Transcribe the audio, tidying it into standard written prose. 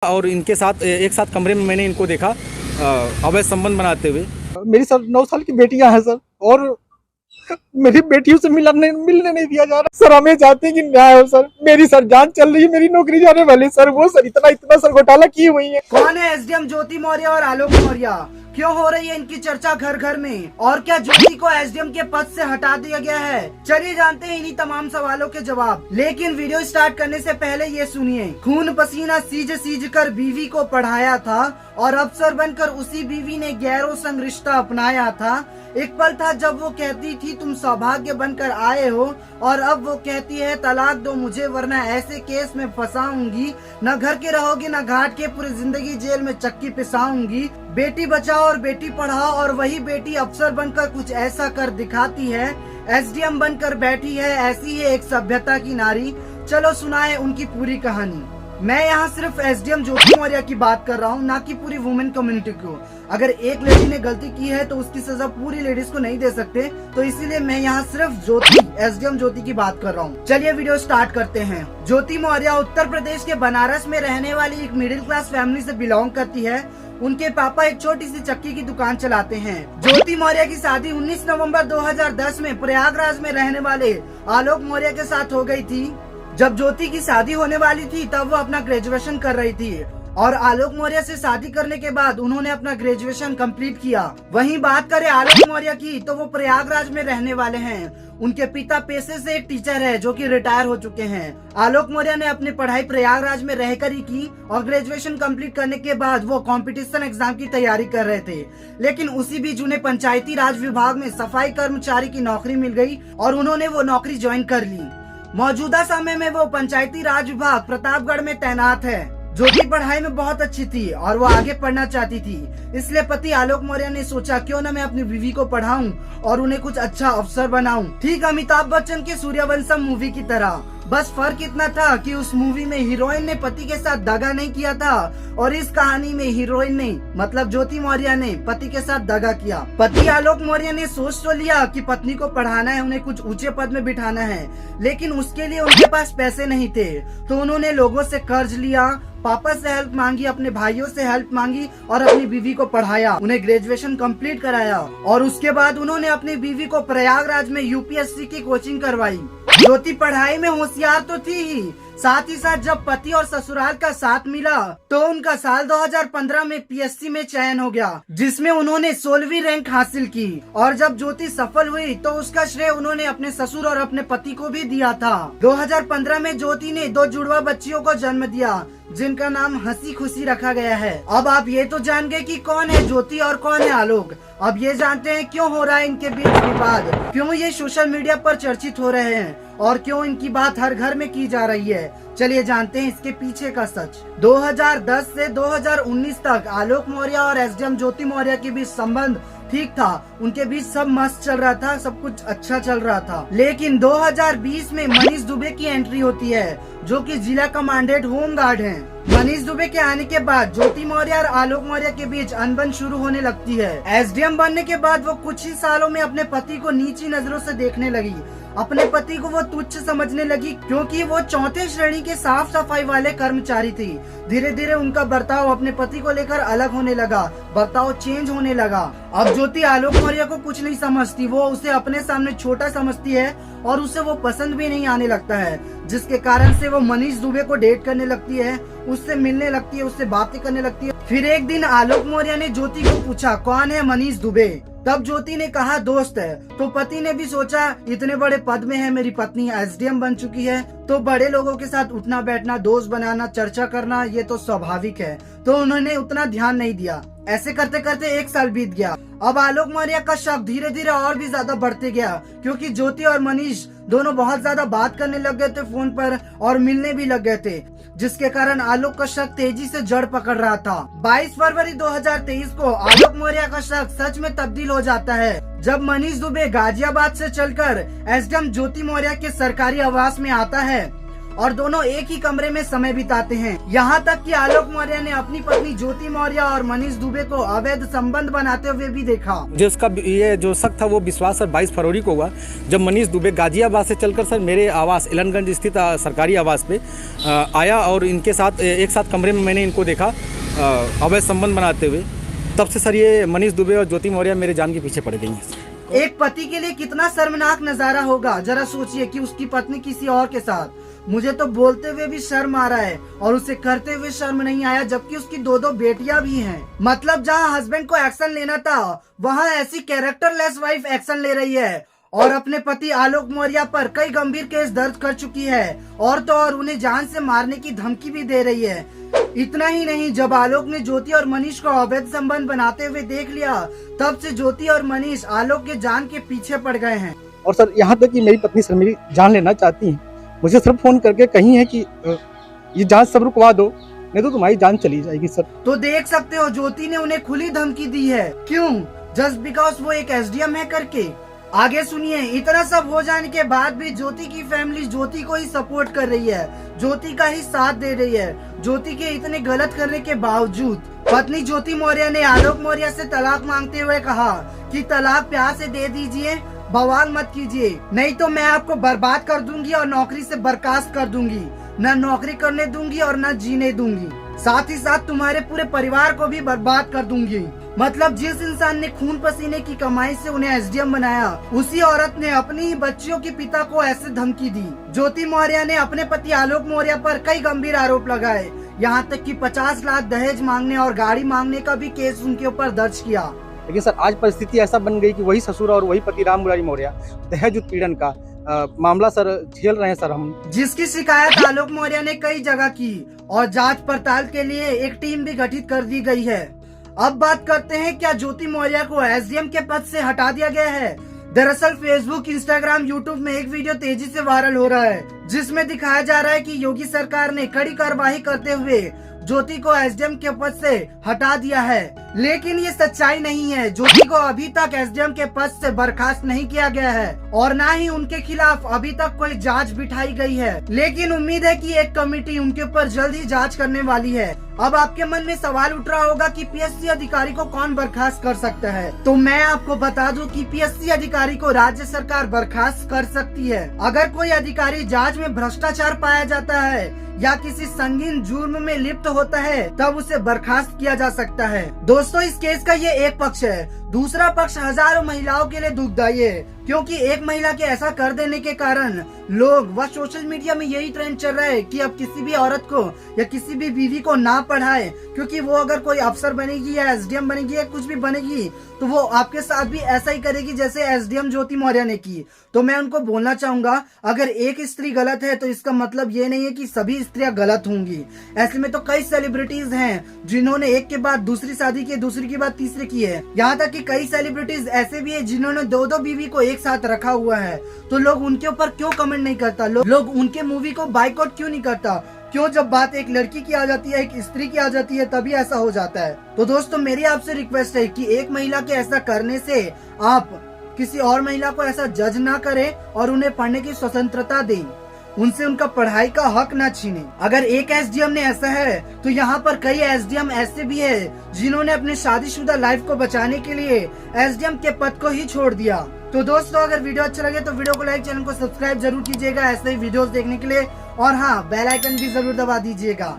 और इनके साथ एक साथ कमरे में मैंने इनको देखा अवैध संबंध बनाते हुए। मेरी सर 9 साल की बेटियां हैं सर, और मेरी बेटियों से मिलने नहीं दिया जा रहा सर। हमें चाहते हैं कि न्याय हो सर। मेरी सर जान चल रही है, मेरी नौकरी जाने वाली सर। वो सर इतना सर घोटाला की हुई है। कौन है एसडीएम ज्योति मौर्य और आलोक मौर्य? क्यों हो रही है इनकी चर्चा घर घर में? और क्या ज्योति को एसडीएम के पद से हटा दिया गया है? चलिए जानते हैं इन्हीं तमाम सवालों के जवाब। लेकिन वीडियो स्टार्ट करने से पहले ये सुनिए। खून पसीना सींच कर बीवी को पढ़ाया था और अफसर बनकर उसी बीवी ने गैरों संग रिश्ता अपनाया था। एक पल था जब वो कहती थी तुम सौभाग्य बनकर आए हो, और अब वो कहती है तलाक दो मुझे वरना ऐसे केस में फंसाऊंगी। न घर के रहोगे न घाट के, पूरी जिंदगी जेल में चक्की पिसाऊंगी। बेटी बचाओ और बेटी पढ़ाओ, और वही बेटी अफसर बनकर कुछ ऐसा कर दिखाती है। एसडीएम बनकर बैठी है, ऐसी है एक सभ्यता की नारी। चलो सुनाए उनकी पूरी कहानी। मैं यहाँ सिर्फ एसडीएम ज्योति मौर्य की बात कर रहा हूँ, ना कि पूरी वुमेन कम्युनिटी को। अगर एक लेडी ने गलती की है तो उसकी सजा पूरी लेडीज को नहीं दे सकते, तो इसीलिए मैं यहाँ सिर्फ ज्योति, एसडीएम ज्योति की बात कर रहा हूँ। चलिए वीडियो स्टार्ट करते हैं। ज्योति मौर्य उत्तर प्रदेश के बनारस में रहने वाली एक मिडिल क्लास फैमिली से बिलोंग करती है। उनके पापा एक छोटी सी चक्की की दुकान चलाते हैं। ज्योति मौर्य की शादी 19 नवंबर 2010 में प्रयागराज में रहने वाले आलोक मौर्य के साथ हो गई थी। जब ज्योति की शादी होने वाली थी तब वो अपना ग्रेजुएशन कर रही थी, और आलोक मौर्य से शादी करने के बाद उन्होंने अपना ग्रेजुएशन कंप्लीट किया। वहीं बात करें आलोक मौर्य की, तो वो प्रयागराज में रहने वाले हैं। उनके पिता पेशे से एक टीचर है जो कि रिटायर हो चुके हैं। आलोक मौर्य ने अपनी पढ़ाई प्रयागराज में रहकर ही की, और ग्रेजुएशन कंप्लीट करने के बाद वो कंपटीशन एग्जाम की तैयारी कर रहे थे। लेकिन उसी बीच उन्हें पंचायती राज विभाग में सफाई कर्मचारी की नौकरी मिल गई और उन्होंने वो नौकरी ज्वाइन कर ली। मौजूदा समय में वो पंचायती राज विभाग प्रतापगढ़ में तैनात है। ज्योति पढ़ाई में बहुत अच्छी थी और वो आगे पढ़ना चाहती थी, इसलिए पति आलोक मौर्य ने सोचा क्यों न मैं अपनी बीवी को पढ़ाऊं और उन्हें कुछ अच्छा अफसर बनाऊं, ठीक अमिताभ बच्चन के सूर्यवंशम मूवी की तरह। बस फर्क इतना था कि उस मूवी में हीरोइन ने पति के साथ दगा नहीं किया था, और इस कहानी में हीरोइन ने, मतलब ज्योति मौर्य ने, पति के साथ दगा किया। पति आलोक मौर्य ने सोच तो लिया कि पत्नी को पढ़ाना है, उन्हें कुछ ऊंचे पद में बिठाना है, लेकिन उसके लिए उनके पास पैसे नहीं थे। तो उन्होंने लोगों से कर्ज लिया, पापा से हेल्प मांगी, अपने भाइयों से हेल्प मांगी और अपनी बीवी को पढ़ाया, उन्हें ग्रेजुएशन कंप्लीट कराया, और उसके बाद उन्होंने अपनी बीवी को प्रयागराज में यूपीएससी की कोचिंग करवाई। ज्योति पढ़ाई में होशियार तो थी ही, साथ ही साथ जब पति और ससुराल का साथ मिला तो उनका साल 2015 में पीएससी में चयन हो गया, जिसमें उन्होंने 16वीं रैंक हासिल की। और जब ज्योति सफल हुई तो उसका श्रेय उन्होंने अपने ससुर और अपने पति को भी दिया था। 2015 में ज्योति ने 2 जुड़वा बच्चियों को जन्म दिया, जिनका नाम हंसी खुशी रखा गया है। अब आप ये तो जान गए कि कौन है ज्योति और कौन है आलोक। अब ये जानते हैं क्यों हो रहा है इनके बीच विवाद, क्यों ये सोशल मीडिया पर चर्चित हो रहे हैं, और क्यों इनकी बात हर घर में की जा रही है। चलिए जानते हैं इसके पीछे का सच। 2010 से 2019 तक आलोक मौर्य और एसडीएम ज्योति मौर्य के बीच संबंध ठीक था, उनके बीच सब मस्त चल रहा था, सब कुछ अच्छा चल रहा था। लेकिन 2020 में मनीष दुबे की एंट्री होती है, जो कि जिला कमांडेंट होमगार्ड हैं। मनीष दुबे के आने के बाद ज्योति मौर्य और आलोक मौर्य के बीच अनबन शुरू होने लगती है। एसडीएम बनने के बाद वो कुछ ही सालों में अपने पति को नीची नजरों से देखने लगी, अपने पति को वो तुच्छ समझने लगी, क्योंकि वो 4थे श्रेणी के साफ सफाई वाले कर्मचारी थी। धीरे धीरे उनका बर्ताव अपने पति को लेकर अलग होने लगा, बर्ताव चेंज होने लगा। अब ज्योति आलोक मौर्य को कुछ नहीं समझती, वो उसे अपने सामने छोटा समझती है और उसे वो पसंद भी नहीं आने लगता है, जिसके कारण से वो मनीष दुबे को डेट करने लगती है, उससे मिलने लगती है, उससे बातें करने लगती है। फिर एक दिन आलोक मौर्य ने ज्योति को पूछा कौन है मनीष दुबे। तब ज्योति ने कहा दोस्त है। तो पति ने भी सोचा इतने बड़े पद में है, मेरी पत्नी एसडीएम बन चुकी है, तो बड़े लोगों के साथ उठना बैठना, दोस्त बनाना, चर्चा करना, ये तो स्वाभाविक है। तो उन्होंने उतना ध्यान नहीं दिया। ऐसे करते करते 1 साल बीत गया। अब आलोक मौर्य का शक धीरे धीरे और भी ज्यादा बढ़ते गया, क्योंकि ज्योति और मनीष दोनों बहुत ज्यादा बात करने लग गए थे फोन पर और मिलने भी लग गए थे, जिसके कारण आलोक का शक तेजी से जड़ पकड़ रहा था। 22 फरवरी 2023 को आलोक मौर्य का शक सच में तब्दील हो जाता है, जब मनीष दुबे गाजियाबाद से चलकर एसडीएम ज्योति मौर्य के सरकारी आवास में आता है और दोनों एक ही कमरे में समय बिताते हैं। यहाँ तक कि आलोक मौर्य ने अपनी पत्नी ज्योति मौर्य और मनीष दुबे को अवैध संबंध बनाते हुए भी देखा। मुझे उसका ये जो शक था वो विश्वास सर 22 फरवरी को हुआ, जब मनीष दुबे गाजियाबाद से चलकर सर मेरे आवास इलनगंज स्थित सरकारी आवास पे आया और इनके साथ एक साथ कमरे में मैंने इनको देखा अवैध संबंध बनाते हुए। तब से सर ये मनीष दुबे और ज्योति मौर्य मेरे जान के पीछे पड़ गई हैं। एक पति के लिए कितना शर्मनाक नजारा होगा, जरा सोचिए कि उसकी पत्नी किसी और के साथ। मुझे तो बोलते हुए भी शर्म आ रहा है और उसे करते हुए शर्म नहीं आया, जबकि उसकी दो बेटियां भी हैं। मतलब जहां हस्बैंड को एक्शन लेना था वहां ऐसी कैरेक्टरलेस वाइफ एक्शन ले रही है और अपने पति आलोक मौर्य पर कई गंभीर केस दर्ज कर चुकी है और तो और उन्हें जान से मारने की धमकी भी दे रही है। इतना ही नहीं, जब आलोक ने ज्योति और मनीष को अवैध संबंध बनाते हुए देख लिया, तब से ज्योति और मनीष आलोक के जान के पीछे पड़ गए हैं। और सर यहाँ तक कि मेरी पत्नी सर मेरी जान लेना चाहती है, मुझे सिर्फ फोन करके कही है कि ये जांच सब रुकवा दो, नहीं तो तुम्हारी जान चली जाएगी सर। तो देख सकते हो ज्योति ने उन्हें खुली धमकी दी है। क्यों? जस्ट बिकॉज वो एक एसडीएम है करके। आगे सुनिए, इतना सब हो जाने के बाद भी ज्योति की फैमिली ज्योति को ही सपोर्ट कर रही है, ज्योति का ही साथ दे रही है। ज्योति के इतने गलत करने के बावजूद पत्नी ज्योति मौर्य ने आलोक मौर्य से तलाक मांगते हुए कहा कि तलाक प्यार से दे दीजिए, बवाल मत कीजिए, नहीं तो मैं आपको बर्बाद कर दूंगी और नौकरी से बर्खास्त कर दूंगी, न नौकरी करने दूंगी और न जीने दूंगी, साथ ही साथ तुम्हारे पूरे परिवार को भी बर्बाद कर दूंगी। मतलब जिस इंसान ने खून पसीने की कमाई से उन्हें एसडीएम बनाया, उसी औरत ने अपनी ही बच्चियों के पिता को ऐसे धमकी दी। ज्योति मौर्य ने अपने पति आलोक मौर्य पर कई गंभीर आरोप लगाए, यहाँ तक कि 50 लाख दहेज मांगने और गाड़ी मांगने का भी केस उनके ऊपर दर्ज किया। लेकिन सर आज परिस्थिति ऐसा बन गई कि वही ससुर और वही पति राम मुरारी मौर्य दहेज उत्पीड़न का मामला सर झेल रहे हैं सर हम, जिसकी शिकायत आलोक मौर्य ने कई जगह की और जांच पड़ताल के लिए एक टीम भी गठित कर दी गई है। अब बात करते हैं, क्या ज्योति मौर्य को एसडीएम के पद से हटा दिया गया है? दरअसल फेसबुक, इंस्टाग्राम, यूट्यूब में एक वीडियो तेजी से वायरल हो रहा है, जिसमें दिखाया जा रहा है कि योगी सरकार ने कड़ी कार्रवाई करते हुए ज्योति को एसडीएम के पद से हटा दिया है। लेकिन ये सच्चाई नहीं है। ज्योति को अभी तक एसडीएम के पद से बर्खास्त नहीं किया गया है और न ही उनके खिलाफ अभी तक कोई जांच बिठाई गई है। लेकिन उम्मीद है कि एक कमेटी उनके ऊपर जल्द ही जांच करने वाली है। अब आपके मन में सवाल उठ रहा होगा कि पीएससी अधिकारी को कौन बर्खास्त कर सकता है? तो मैं आपको बता दूं कि पीएससी अधिकारी को राज्य सरकार बर्खास्त कर सकती है। अगर कोई अधिकारी जांच में भ्रष्टाचार पाया जाता है या किसी संगीन जुर्म में लिप्त होता है, तब उसे बर्खास्त किया जा सकता है। दोस्तों, इस केस का ये एक पक्ष है। दूसरा पक्ष हजारों महिलाओं के लिए दुखदायी है, क्योंकि एक महिला के ऐसा कर देने के कारण लोग व सोशल मीडिया में यही ट्रेंड चल रहा है कि अब किसी भी औरत को या किसी भी बीवी को ना पढ़ाए, क्योंकि वो अगर कोई अफसर बनेगी या एसडीएम बनेगी या कुछ भी बनेगी तो वो आपके साथ भी ऐसा ही करेगी जैसे एसडीएम ज्योति मौर्य ने की। तो मैं उनको बोलना चाहूंगा, अगर एक स्त्री गलत है तो इसका मतलब ये नहीं है कि सभी स्त्रियां गलत होंगी। ऐसे में तो कई सेलिब्रिटीज हैं जिन्होंने एक के बाद दूसरी शादी की, दूसरी के बाद तीसरी की है। यहाँ तक कि कई सेलिब्रिटीज ऐसे भी है जिन्होंने दो बीवी को एक साथ रखा हुआ है। तो लोग उनके ऊपर क्यों कमेंट नहीं करता? लोग उनके मूवी को बाइकआउट क्यों नहीं करता? क्यों जब बात एक लड़की की आ जाती है, एक स्त्री की आ जाती है, तभी ऐसा हो जाता है? तो दोस्तों, मेरी आपसे रिक्वेस्ट है कि एक महिला के ऐसा करने से आप किसी और महिला को ऐसा जज ना करें और उन्हें पढ़ने की स्वतंत्रता दें, उनसे उनका पढ़ाई का हक ना छीने। अगर एक एसडीएम ने ऐसा है तो यहाँ पर कई एसडीएम ऐसे भी है जिन्होंने अपने शादीशुदा लाइफ को बचाने के लिए एसडीएम के पद को ही छोड़ दिया। तो दोस्तों, अगर वीडियो अच्छा लगे तो वीडियो को लाइक, चैनल को सब्सक्राइब जरूर कीजिएगा ऐसे ही वीडियोस देखने के लिए, और हाँ, बेल आइकन भी जरूर दबा दीजिएगा।